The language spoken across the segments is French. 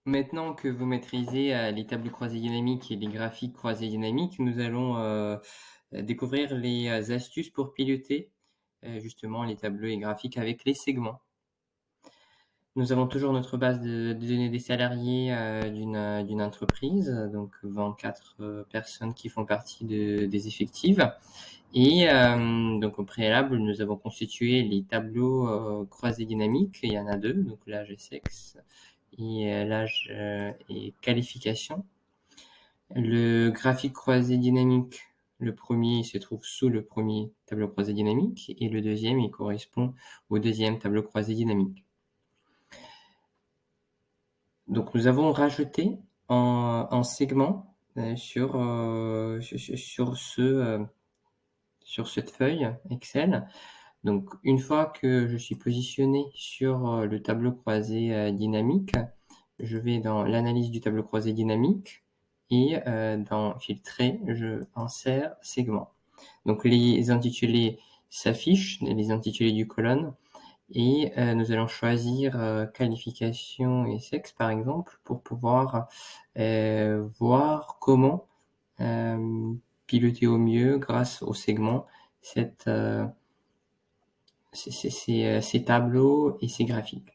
Maintenant que vous maîtrisez, les tableaux croisés dynamiques et les graphiques croisés dynamiques, nous allons, découvrir les, astuces pour piloter, justement les tableaux et graphiques avec les segments. Nous avons toujours notre base de données des salariés, d'une entreprise, donc 24, personnes qui font partie des effectifs et donc au préalable, nous avons constitué les tableaux, croisés dynamiques. Il y en a 2, donc l'âge et sexe et l'âge, et qualification. Le graphique croisé dynamique, le premier se trouve sous le premier tableau croisé dynamique et le deuxième, il correspond au deuxième tableau croisé dynamique. Donc nous avons rajouté un segment sur cette feuille Excel. Donc une fois que je suis positionné sur le tableau croisé dynamique, je vais dans l'analyse du tableau croisé dynamique et dans filtrer, je insère segment. Donc les intitulés s'affichent, les intitulés du colonne, et nous allons choisir qualification et sexe par exemple pour pouvoir voir comment piloter au mieux grâce au segment ces tableaux et ces graphiques.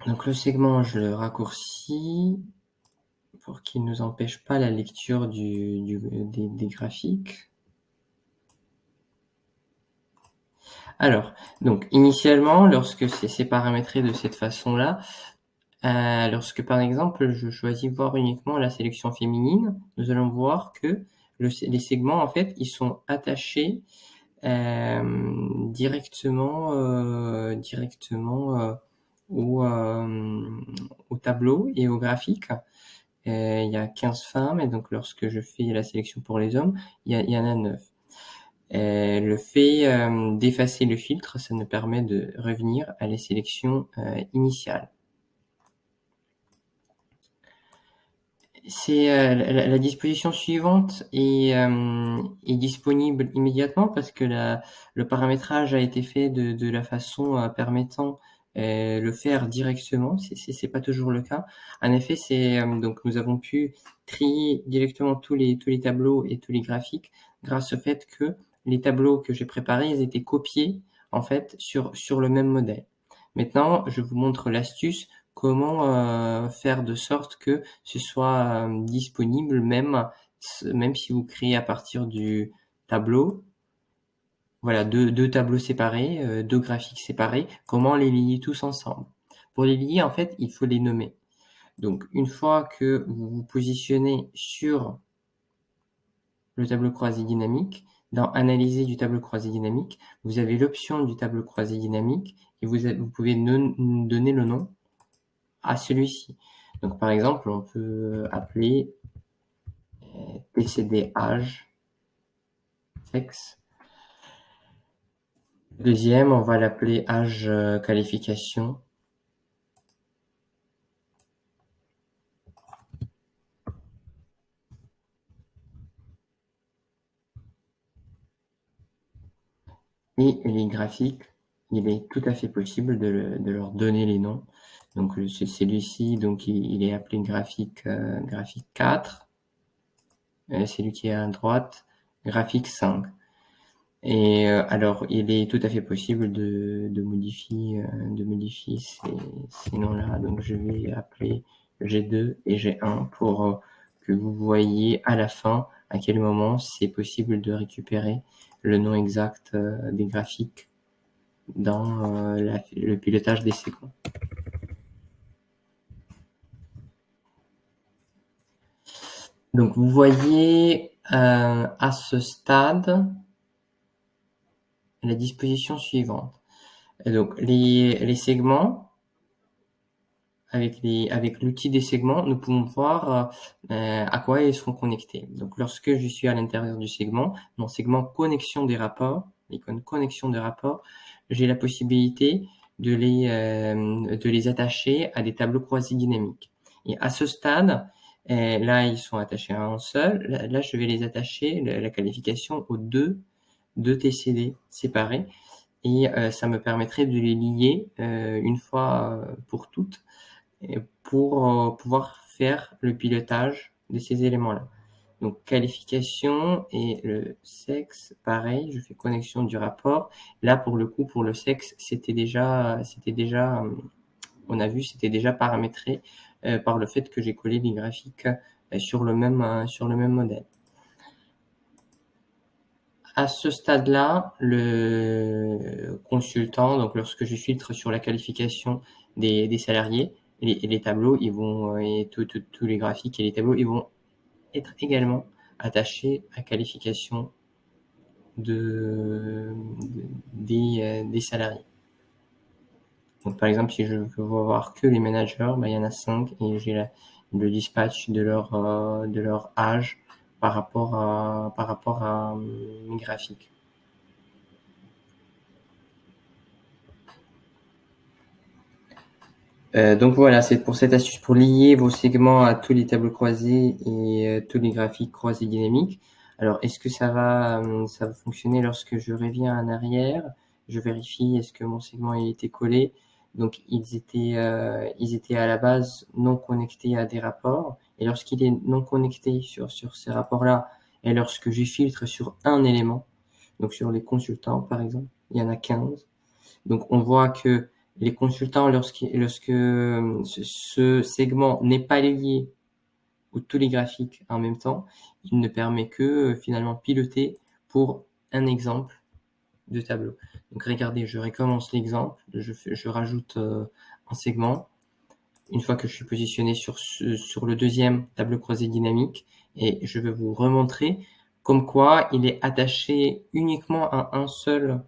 Donc le segment, je le raccourcis pour qu'il ne nous empêche pas la lecture des graphiques. Alors, donc initialement, lorsque c'est paramétré de cette façon-là, lorsque par exemple je choisis voir uniquement la sélection féminine, nous allons voir que les segments en fait ils sont attachés directement au tableau et au graphique. Il y a 15 femmes et donc lorsque je fais la sélection pour les hommes, il y en a 9. Le fait d'effacer le filtre, ça nous permet de revenir à la sélection initiale. C'est la disposition suivante est disponible immédiatement parce que le paramétrage a été fait de la façon permettant le faire directement. C'est pas toujours le cas. En effet, donc nous avons pu trier directement tous les tableaux et tous les graphiques grâce au fait que les tableaux que j'ai préparés, ils étaient copiés en fait sur le même modèle. Maintenant, je vous montre l'astuce comment faire de sorte que ce soit disponible même si vous créez à partir du tableau. Voilà, deux tableaux séparés, 2 graphiques séparés, comment les lier tous ensemble. Pour les lier, en fait, il faut les nommer. Donc une fois que vous vous positionnez sur le tableau croisé dynamique, dans analyser du tableau croisé dynamique, vous avez l'option du tableau croisé dynamique et vous pouvez donner le nom à celui-ci. Donc par exemple, on peut appeler TCD âge, sexe. Deuxième, on va l'appeler âge qualification. Et les graphiques, il est tout à fait possible de leur donner les noms. Donc c'est celui-ci, donc il est appelé graphique 4. Celui qui est à droite, graphique 5. Et alors, il est tout à fait possible de modifier ces noms-là. Donc, je vais appeler G2 et G1 pour que vous voyez à la fin à quel moment c'est possible de récupérer le nom exact des graphiques dans le pilotage des segments. Donc, vous voyez à ce stade la disposition suivante. Et donc, les segments, avec l'outil des segments, nous pouvons voir à quoi ils seront connectés. Donc, lorsque je suis à l'intérieur du segment, mon segment connexion des rapports, l'icône connexion des rapports, j'ai la possibilité de les attacher à des tableaux croisés dynamiques. Et à ce stade, là, ils sont attachés à un seul. Là, je vais les attacher, la qualification, aux deux TCD séparés. et ça me permettrait de les lier une fois pour toutes et pour pouvoir faire le pilotage de ces éléments-là. Donc qualification et le sexe, pareil, je fais connexion du rapport. Là, pour le coup, pour le sexe, on a vu, c'était déjà paramétré par le fait que j'ai collé les graphiques sur le même modèle. À ce stade-là, le consultant, donc lorsque je filtre sur la qualification des salariés, les tableaux, ils vont, et tous les graphiques et les tableaux, ils vont être également attachés à qualification des salariés. Donc, par exemple, si je veux voir que les managers, il y en a 5 et j'ai le dispatch de leur âge par rapport à mes graphiques. Donc voilà, c'est pour cette astuce pour lier vos segments à tous les tableaux croisés et tous les graphiques croisés dynamiques. Alors, est-ce que ça va fonctionner lorsque je reviens en arrière? Je vérifie est-ce que mon segment a été collé. Donc, ils étaient à la base non connectés à des rapports. Et lorsqu'il est non connecté sur ces rapports-là, et lorsque je filtre sur un élément, donc sur les consultants par exemple, il y en a 15. Donc, on voit que les consultants, lorsque ce segment n'est pas lié ou tous les graphiques en même temps, il ne permet que finalement piloter pour un exemple de tableau. Donc regardez, je recommence l'exemple, je rajoute un segment. Une fois que je suis positionné sur le deuxième tableau croisé dynamique, et je vais vous remontrer comme quoi il est attaché uniquement à un seul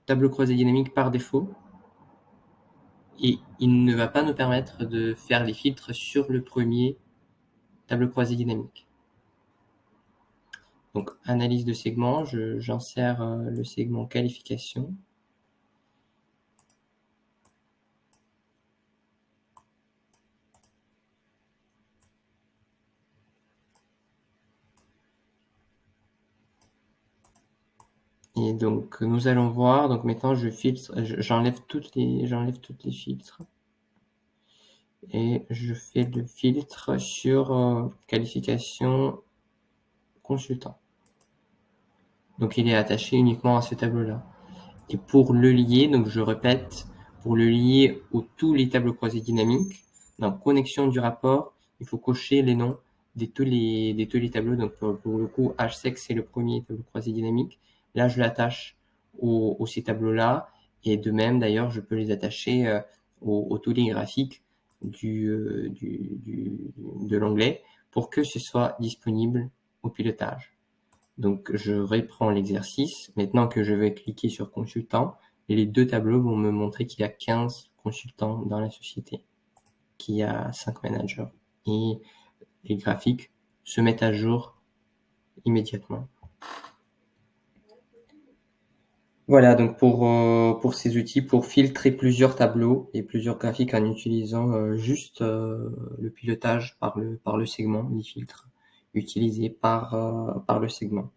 tableau croisé dynamique par défaut. Et il ne va pas nous permettre de faire les filtres sur le premier tableau croisé dynamique. Donc, analyse de segments, j'insère le segment qualification. Et donc, nous allons voir, donc maintenant je filtre, j'enlève toutes les filtres. Et je fais le filtre sur qualification consultant. Donc, il est attaché uniquement à ce tableau-là. Et pour le lier, donc je répète, pour le lier à tous les tableaux croisés dynamiques, dans connexion du rapport, il faut cocher les noms de tous les tableaux. Donc pour le coup, H-Sex, c'est le premier tableau croisé dynamique. Là, je l'attache aux ces tableaux-là. Et de même, d'ailleurs, je peux les attacher aux tous les graphiques de l'onglet pour que ce soit disponible au pilotage. Donc, je reprends l'exercice. Maintenant que je vais cliquer sur consultant, les deux tableaux vont me montrer qu'il y a 15 consultants dans la société, qu'il y a 5 managers. Et les graphiques se mettent à jour immédiatement. Voilà, donc pour ces outils, pour filtrer plusieurs tableaux et plusieurs graphiques en utilisant juste le pilotage par le segment, les filtres utilisés par le segment.